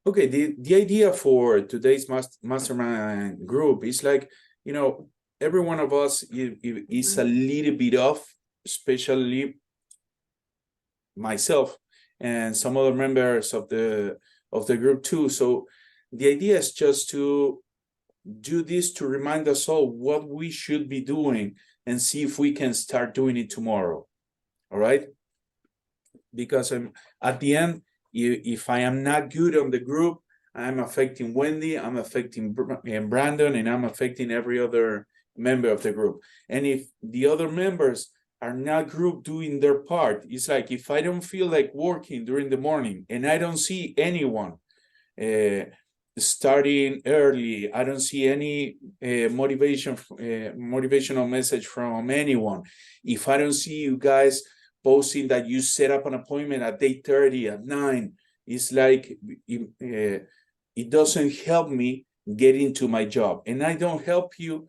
Okay, the idea for today's mastermind group is like, every one of us is a little bit off, especially myself and some other members of the group too. So the idea is just to do this to remind us all what we should be doing and see if we can start doing it tomorrow. All right? Because at the end, if I am not good on the group, I'm affecting Wendy, I'm affecting Brandon, and I'm affecting every other member of the group. And if the other members are not group doing their part, it's like if I don't feel like working during the morning and I don't see anyone starting early, I don't see any motivational message from anyone. If I don't see you guys posting that you set up an appointment at 8:30 at 9, it's like it doesn't help me get into my job, and I don't help you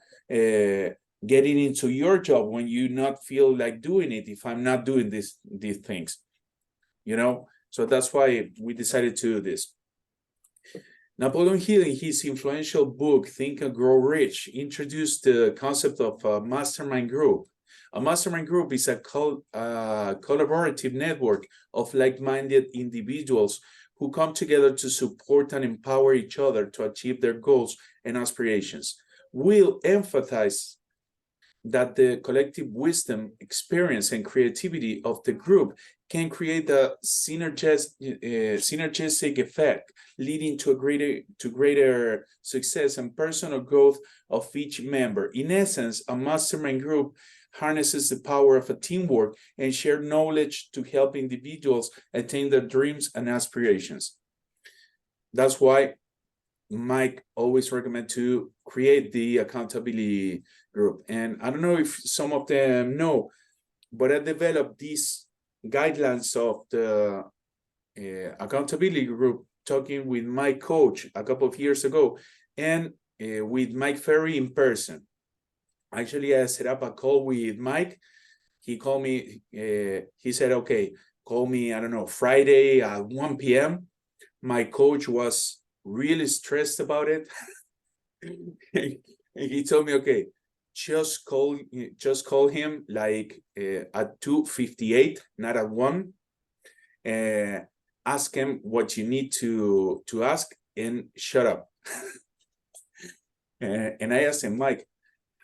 getting into your job when you not feel like doing it if I'm not doing these things, so that's why we decided to do this. Napoleon Hill, in his influential book Think and Grow Rich, introduced the concept of a mastermind group. A mastermind group is a collaborative network of like-minded individuals who come together to support and empower each other to achieve their goals and aspirations. We'll emphasize that the collective wisdom, experience, and creativity of the group can create a synergistic effect, leading to greater success and personal growth of each member. In essence, a mastermind group harnesses the power of a teamwork and shared knowledge to help individuals attain their dreams and aspirations. That's why Mike always recommend to create the accountability group. And I don't know if some of them know, but I developed these guidelines of the accountability group talking with my coach a couple of years ago and with Mike Ferry in person. Actually, I set up a call with Mike. He called me, he said, okay, call me, I don't know, Friday at 1 p.m. My coach was really stressed about it. He told me, okay, just call him like at 2:58, not at 1. Ask him what you need to ask and shut up. And I asked him, Mike,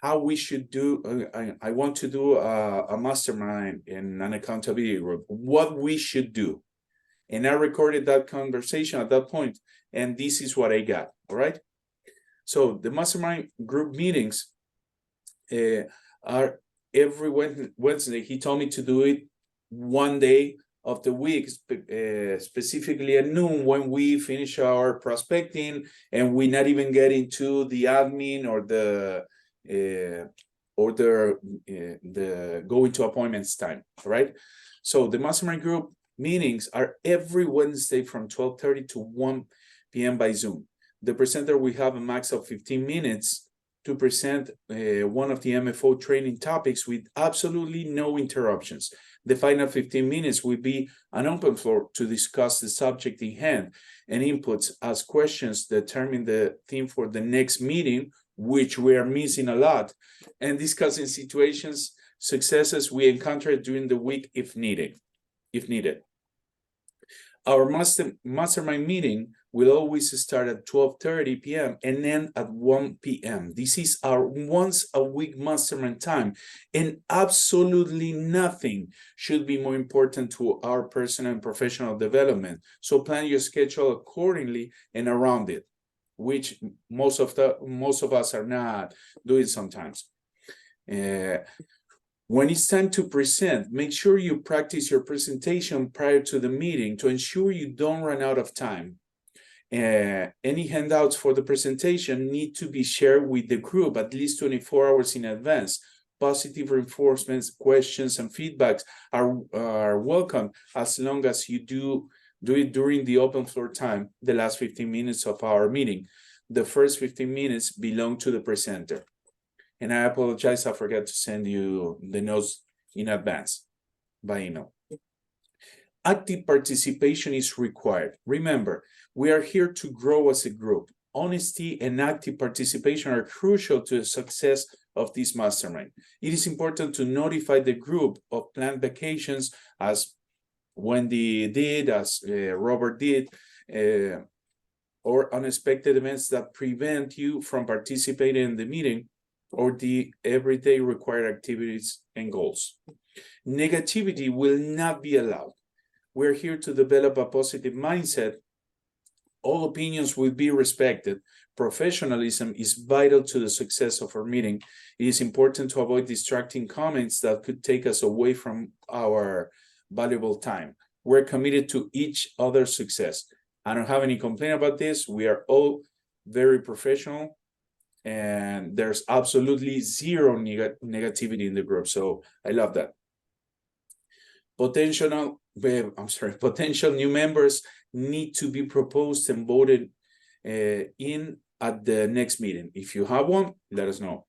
how we should do, I want to do a mastermind in an accountability group, what we should do. And I recorded that conversation at that point, and this is what I got, all right? So the mastermind group meetings are every Wednesday. He told me to do it one day of the week, specifically at noon when we finish our prospecting and we not even get into the admin or the going to appointments time, right? So the mastermind group meetings are every Wednesday from 12:30 to 1 p.m. by Zoom. The presenter will have a max of 15 minutes to present one of the MFO training topics with absolutely no interruptions. The final 15 minutes will be an open floor to discuss the subject in hand, and inputs as questions determine the theme for the next meeting, which we are missing a lot, and discussing situations, successes we encountered during the week if needed. Our mastermind meeting will always start at 12:30 p.m. and end at 1 p.m. This is our once a week mastermind time, and absolutely nothing should be more important to our personal and professional development. So plan your schedule accordingly and around it, which most of us are not doing sometimes. When it's time to present, make sure you practice your presentation prior to the meeting to ensure you don't run out of time. Any handouts for the presentation need to be shared with the group at least 24 hours in advance. Positive reinforcements, questions, and feedbacks are welcome as long as you do it during the open floor time, the last 15 minutes of our meeting. The first 15 minutes belong to the presenter. And I apologize, I forgot to send you the notes in advance by email. Active participation is required. Remember, We are here to grow as a group. Honesty and active participation are crucial to the success of this mastermind. It is important to notify the group of planned vacations, as Wendy did, as Robert did, or unexpected events that prevent you from participating in the meeting or the everyday required activities and goals. Negativity will not be allowed. We're here to develop a positive mindset. All opinions will be respected. Professionalism is vital to the success of our meeting. It is important to avoid distracting comments that could take us away from our valuable time. We're committed to each other's success. I don't have any complaint about this. We are all very professional, and there's absolutely zero negativity in the group. So I love that. Potential new members need to be proposed and voted in at the next meeting. If you have one, let us know.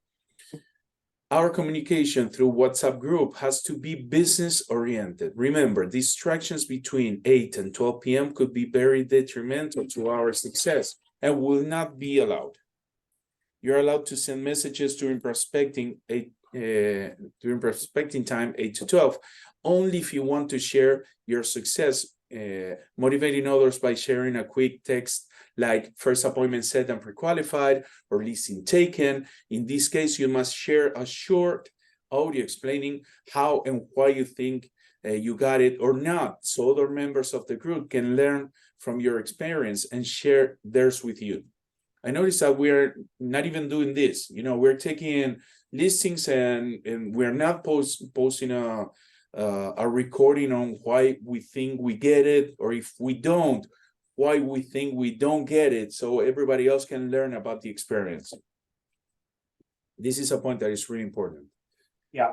Our communication through WhatsApp group has to be business oriented. Remember, distractions between 8 and 12 p.m. could be very detrimental to our success and will not be allowed. You're allowed to send messages during prospecting time 8 to 12, only if you want to share your success, motivating others by sharing a quick text like first appointment set and pre-qualified or listing taken. In this case, you must share a short audio explaining how and why you think you got it or not, so other members of the group can learn from your experience and share theirs with you. I noticed that we're not even doing this. You know, we're taking listings and we're not posting a recording on why we think we get it, or if we don't, why we think we don't get it, so everybody else can learn about the experience. This is a point that is really important. Yeah.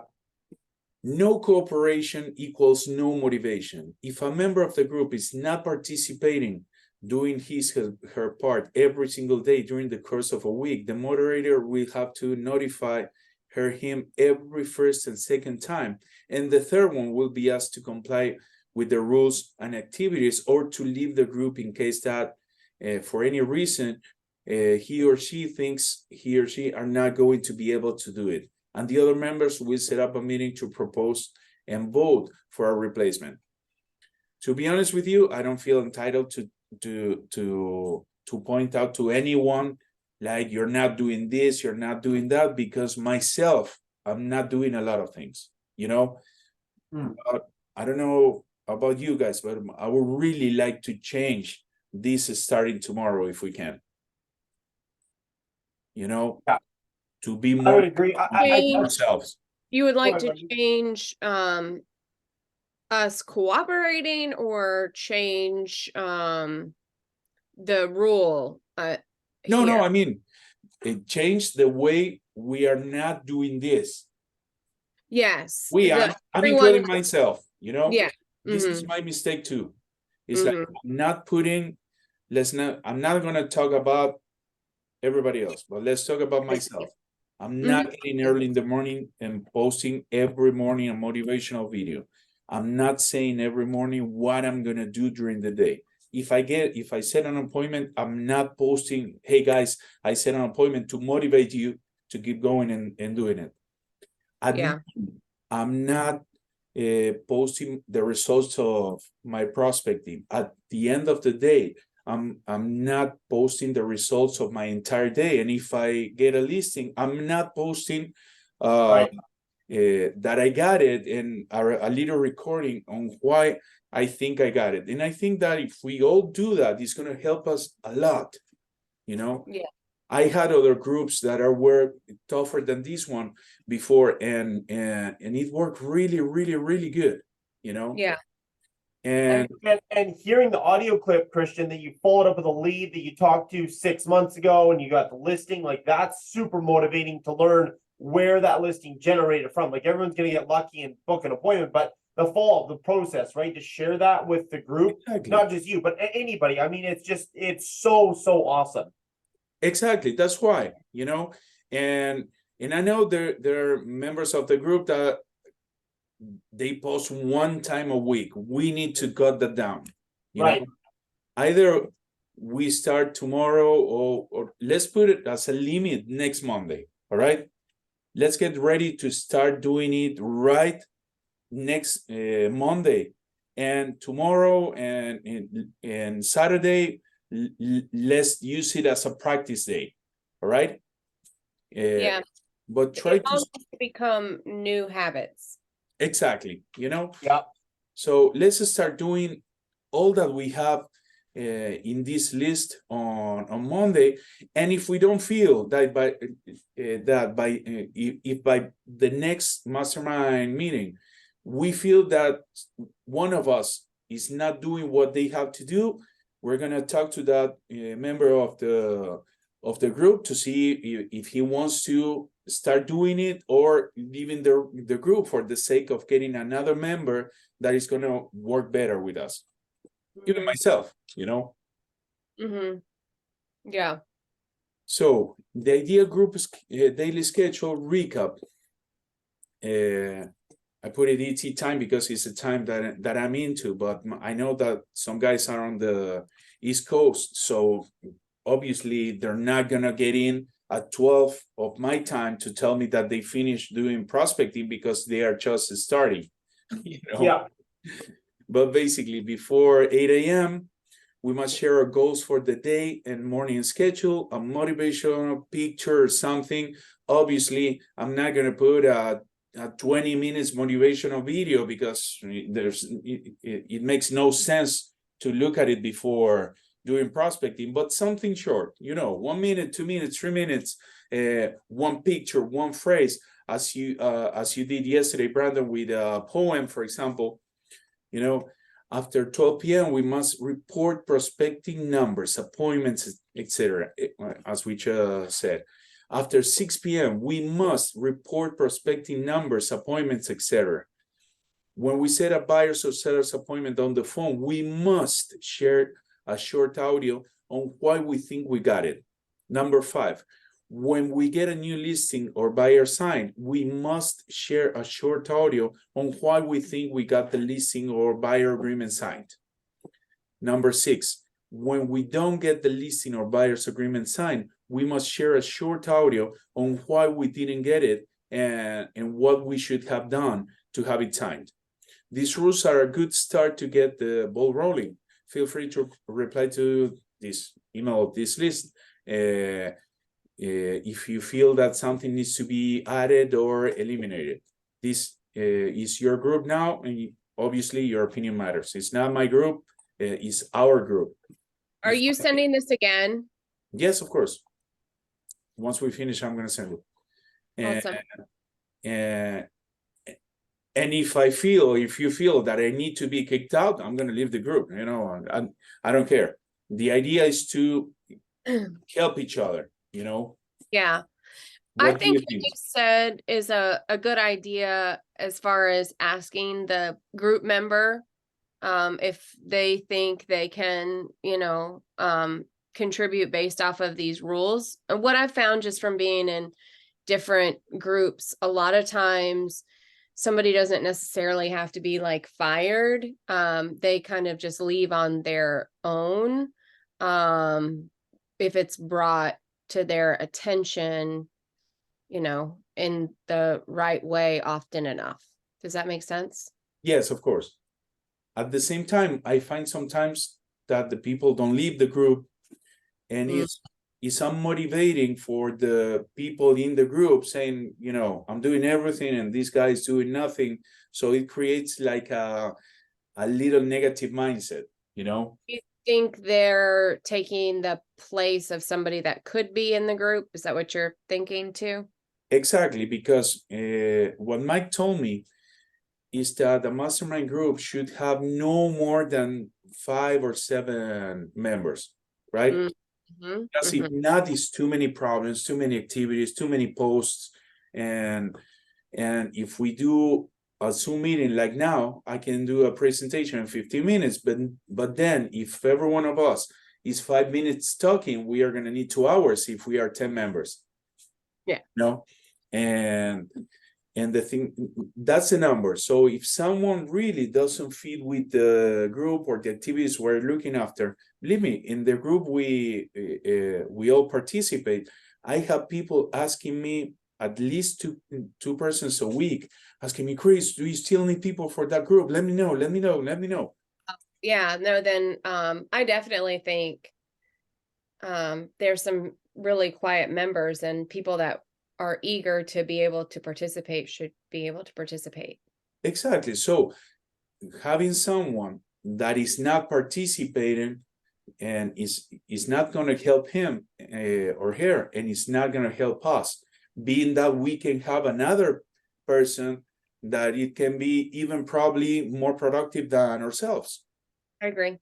No cooperation equals no motivation. If a member of the group is not participating, doing her part every single day during the course of a week, the moderator will have to notify him every first and second time, and the third one will be asked to comply with the rules and activities, or to leave the group in case that for any reason he or she thinks he or she are not going to be able to do it, and the other members will set up a meeting to propose and vote for a replacement. To be honest with you, I don't feel entitled to point out to anyone like you're not doing this, you're not doing that, because myself, I'm not doing a lot of things, you know. I don't know about you guys, but I would really like to change this starting tomorrow if we can. You know, yeah, to be more I would agree. ourselves. You would like to change us cooperating, or change the rule? No, I mean, it changed the way we are not doing this. Yes. I'm including myself, you know. Yeah. This is my mistake too. It's like I'm not putting, I'm not gonna talk about everybody else, but let's talk about myself. I'm not getting early in the morning and posting every morning a motivational video. I'm not saying every morning what I'm gonna do during the day. If I set an appointment, I'm not posting, hey guys, I set an appointment to motivate you to keep going and doing it. I'm not posting the results of my prospecting. At the end of the day, I'm not posting the results of my entire day. And if I get a listing, I'm not posting that I got it, and a little recording on why I think I got it. And I think that if we all do that, it's going to help us a lot, you know. Yeah. I had other groups that were tougher than this one before, and it worked really, really, really good, you know. Yeah. And hearing the audio clip, Christian, that you followed up with a lead that you talked to 6 months ago, and you got the listing, like that's super motivating to learn where that listing generated from. Like everyone's gonna get lucky and book an appointment, but the the process, right? To share that with the group, not just you, but anybody. I mean, it's so awesome. Exactly. That's why, you know, and I know there are members of the group that they post one time a week. We need to cut that down. You know, either we start tomorrow, or let's put it as a limit next Monday. All right. Let's get ready to start doing it right next Monday, and tomorrow and Saturday. Let's use it as a practice day. All right. Yeah. But try It all to needs to become new habits. exactly, you know. Yeah. So let's start doing all that we have in this list on Monday, and if we don't feel that if by the next mastermind meeting we feel that one of us is not doing what they have to do, we're gonna talk to that member of the group to see if he wants to start doing it or leaving the group for the sake of getting another member that is going to work better with us. Even myself, you know. Mm-hmm. Yeah. So the idea group is daily schedule recap. I put it ET time because it's a time that I'm into, but I know that some guys are on the East Coast, so obviously they're not gonna get in at 12 of my time to tell me that they finished doing prospecting because they are just starting. You know? Yeah. But basically before 8 a.m. we must share our goals for the day and morning schedule, a motivational picture or something. Obviously, I'm not gonna put a 20 minutes motivational video because it makes no sense to look at it before doing prospecting, but something short, you know, 1 minute, 2 minutes, 3 minutes, one picture, one phrase, as you did yesterday, Brandon, with a poem, for example. You know, after 12 p.m., we must report prospecting numbers, appointments, etc., as we just said. After 6 p.m., we must report prospecting numbers, appointments, etc. When we set a buyer's or seller's appointment on the phone, we must share a short audio on why we think we got it. Number 5, when we get a new listing or buyer signed, we must share a short audio on why we think we got the listing or buyer agreement signed. Number 6, when we don't get the listing or buyer's agreement signed, we must share a short audio on why we didn't get it and what we should have done to have it signed. These rules are a good start to get the ball rolling. Feel free to reply to this email of this list if you feel that something needs to be added or eliminated. This is your group now, and obviously your opinion matters. It's not my group, it's our group. Are you sending this again? Yes, of course. Once we finish, I'm going to send it. Awesome. And if you feel that I need to be kicked out, I'm going to leave the group. You know, I don't care. The idea is to help each other, you know? Yeah. What I do think you what think? you said is a good idea as far as asking the group member if they think they can, you know, contribute based off of these rules. And what I've found just from being in different groups, a lot of times somebody doesn't necessarily have to be like fired. They kind of just leave on their own if it's brought to their attention, you know, in the right way often enough. Does that make sense? Yes, of course. At the same time, I find sometimes that the people don't leave the group, and it's unmotivating for the people in the group saying, you know, I'm doing everything and this guy is doing nothing. So it creates like a little negative mindset, you know? You think they're taking the place of somebody that could be in the group? Is that what you're thinking too? Exactly, because what Mike told me is that the mastermind group should have no more than 5 or 7 members, right? Mm-hmm. Because if not, it's too many problems, too many activities, too many posts. And if we do a Zoom meeting like now, I can do a presentation in 15 minutes. But then if every one of us is 5 minutes talking, we are going to need 2 hours if we are 10 members. Yeah. No? And And the thing, that's the number. So if someone really doesn't fit with the group or the activities we're looking after, believe me, in the group we all participate. I have people asking me, at least two persons a week, asking me, Chris, do you still need people for that group? Let me know, let me know, let me know. Yeah, no, then I definitely think there's some really quiet members, and people that are eager to be able to participate should be able to participate. Exactly. So having someone that is not participating and is not going to help him or her, and it's not going to help us, being that we can have another person that it can be even probably more productive than ourselves. I agree.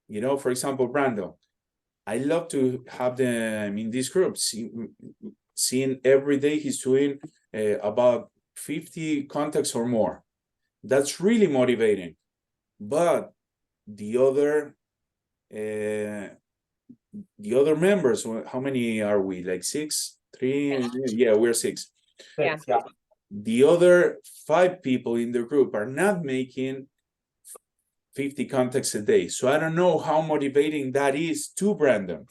You know, for example, Brandon, I love to have them in this group. Seeing every day he's doing about 50 contacts or more. That's really motivating. But the other members, how many are we? Like 6, 3? Yeah, we're 6. Yeah. The other 5 people in the group are not making 50 contacts a day. So I don't know how motivating that is to Brandon.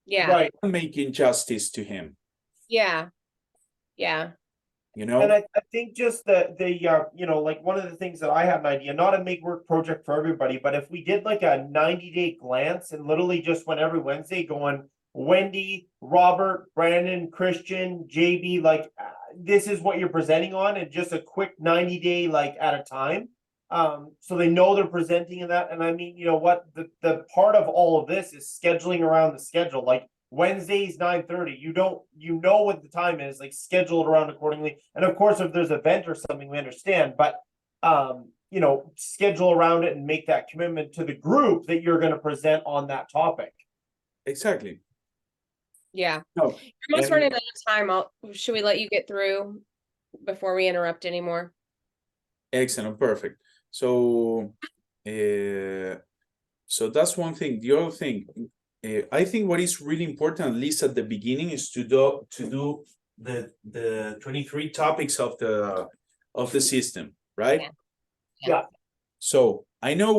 Yeah. Right. I'm making justice to him. Yeah. Yeah. You know? And I think just the you know, like one of the things that I had an idea, not a make work project for everybody, but if we did like a 90-day glance and literally just went every Wednesday going, Wendy, Robert, Brandon, Christian, JB, like this is what you're presenting on, and just a quick 90-day like at a time. So they know they're presenting in that. And I mean, you know what, the part of all of this is scheduling around the schedule. Like Wednesdays 9:30. You know what the time is, like schedule it around accordingly. And of course, if there's an event or something, we understand, but you know, schedule around it and make that commitment to the group that you're going to present on that topic. Exactly. Yeah. No, You're almost running out of time. Should we let you get through before we interrupt anymore? excellent, perfect. So so that's one thing. The other thing, I think what is really important, at least at the beginning, is to do the 23 topics of the system, right? Yeah. So I know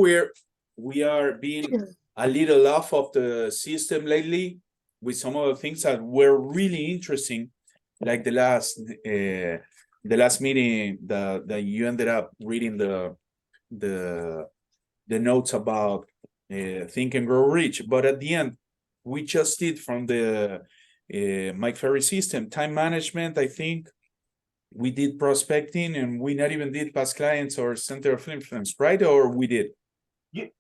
we are being a little off of the system lately with some of the things that were really interesting, like the last meeting that you ended up reading the notes about Think and Grow Rich. But at the end, we just did from the Mike Ferry system, time management. I think we did prospecting, and we not even did past clients or center of influence, right? Or we did?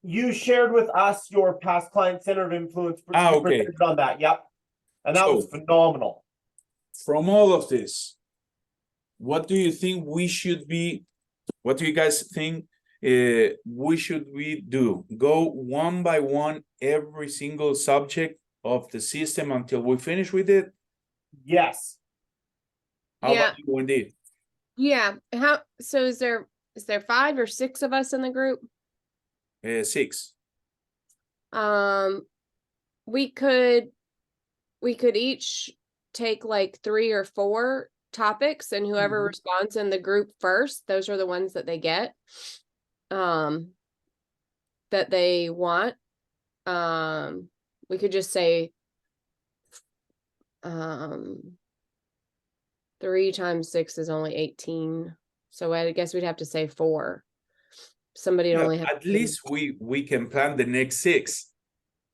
You shared with us your past client center of influence. Okay. On that, yep. And that was phenomenal. From all of this, what do you think we should be? What do you guys think we should do? Go one by one every single subject of the system until we finish with it? Yes. How about you, Wendy? Yeah. So is there 5 or 6 of us in the group? 6. We could each take like 3 or 4 topics, and whoever responds in the group first, those are the ones that they get, that they want. We could just say 3 times 6 is only 18. So I guess we'd have to say 4. Somebody only have at least we can plan the next 6.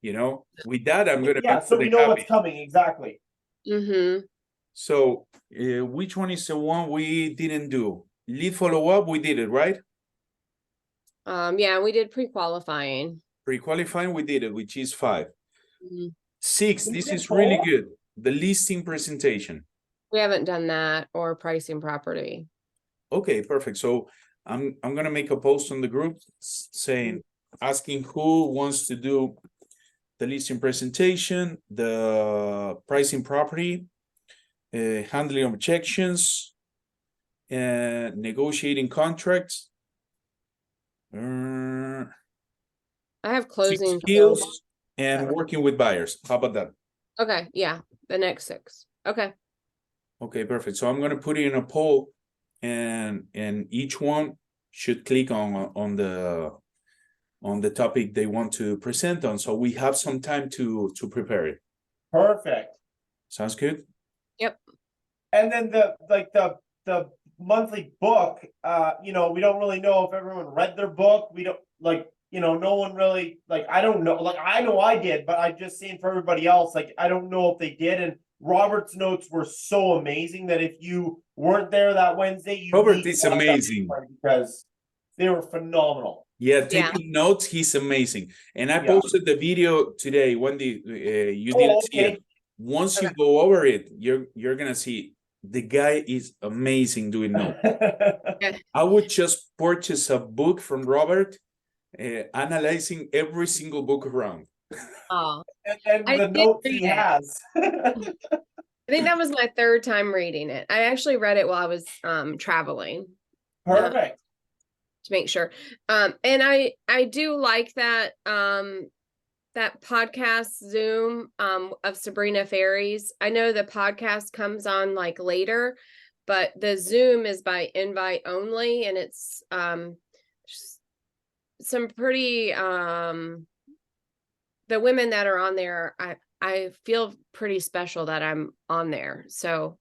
You know, with that, I'm gonna so we know what's coming. Exactly. So which one is the one we didn't do? Lead follow-up, we did it, right? Yeah, we did pre-qualifying. Pre-qualifying, we did it, which is 5. 6, this is really good. The listing presentation. We haven't done that, or pricing property. Okay, perfect. So I'm gonna make a post on the group saying, asking who wants to do the listing presentation, the pricing property, handling objections, and negotiating contracts. I have closing skills and working with buyers. How about that? Okay, yeah, the next 6. Okay. Okay, perfect. So I'm going to put it in a poll and each one should click on the topic they want to present on, so we have some time to prepare it. Perfect. Sounds good? Yep. And then the monthly book, we don't really know if everyone read their book. We don't no one really I don't know. I know I did, but I just seen for everybody else, I don't know if they did. And Robert's notes were so amazing that if you weren't there that Wednesday, you Robert need to is watch that amazing. because they were phenomenal. Yeah, taking notes, he's amazing. And I posted the video today. Wendy, you didn't see it. Once you go over it, you're gonna see the guy is amazing doing notes. I would just purchase a book from Robert, analyzing every single book around. Oh, and the notes he has. I think that was my third time reading it. I actually read it while I was traveling. Perfect. To make sure. And I do like that that podcast Zoom of Sabrina Ferries. I know the podcast comes on later, but the Zoom is by invite only, and it's some pretty the women that are on there, I feel pretty special that I'm on there. So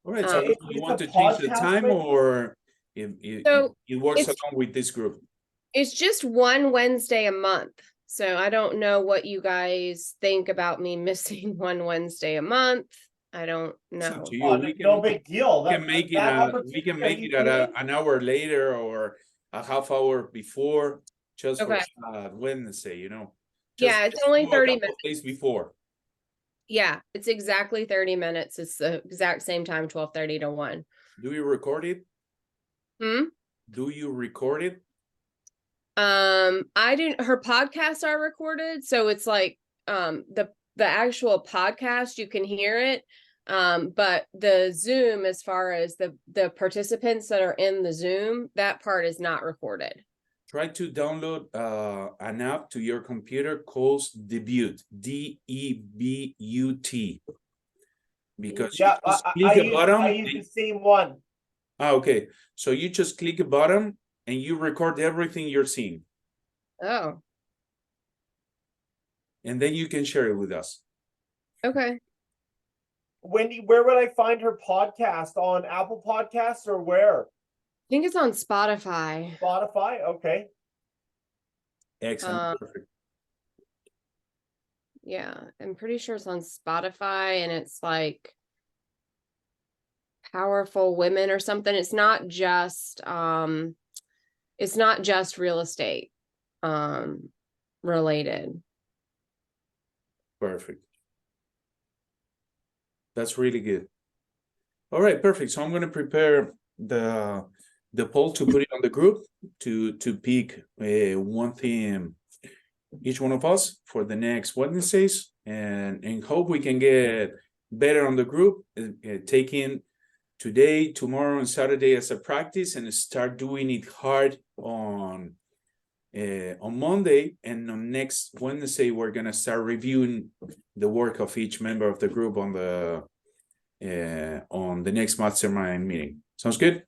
all right, so you want to change the time, or it works along with this group? It's just one Wednesday a month. So I don't know what you guys think about me missing one Wednesday a month. I don't know. No big deal. We can make it at an hour later or a half hour before, just for Wednesday, Yeah, it's only 30 minutes. Days before. Yeah, it's exactly 30 minutes. It's the exact same time, 12:30 to 1. Do you record it? Do you record it? I didn't. Her podcasts are recorded, so it's the actual podcast, you can hear it. But the Zoom, as far as the participants that are in the Zoom, that part is not recorded. Try to download an app to your computer called Debut, DEBUT. Because you just click a button. I use the same one. Okay, so you just click a button and you record everything you're seeing. Oh. And then you can share it with us. Okay. Wendy, where would I find her podcast? On Apple Podcasts or where? I think it's on Spotify. Spotify, okay. Excellent, perfect. Yeah, I'm pretty sure it's on Spotify, and it's Powerful Women or something. It's not just real estate related. Perfect. That's really good. All right, perfect. So I'm going to prepare the poll to put it on the group to pick one theme, each one of us, for the next Wednesdays, and hope we can get better on the group, taking today, tomorrow, and Saturday as a practice, and start doing it hard on Monday. And on next Wednesday, we're going to start reviewing the work of each member of the group on the next mastermind meeting. Sounds good?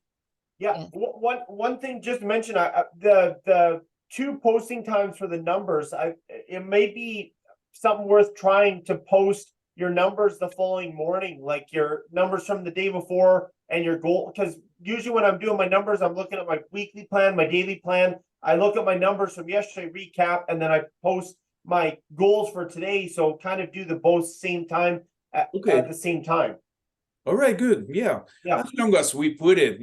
Yeah. One thing just to mention, the 2 posting times for the numbers, it may be something worth trying to post your numbers the following morning, like your numbers from the day before and your goal. Because usually when I'm doing my numbers, I'm looking at my weekly plan, my daily plan. I look at my numbers from yesterday, recap, and then I post my goals for today. So kind of do the both same time at the same time. All right, good. Yeah. As long as we put it,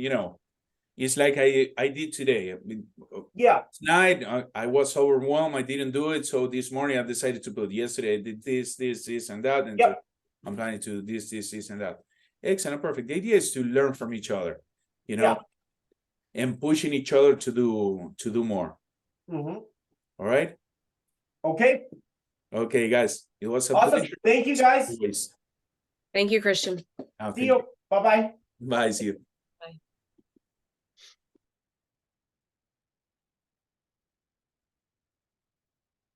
it's like I did today. Tonight I was overwhelmed. I didn't do it. So this morning I decided to put, yesterday I did this, and that. And I'm planning to do this, and that. Excellent, perfect. The idea is to learn from each other, and pushing each other to do more. All right. Okay. Okay, guys. It was a awesome. pleasure. Thank you, guys. Thank you, Christian. See you. Bye-bye. Bye. See you.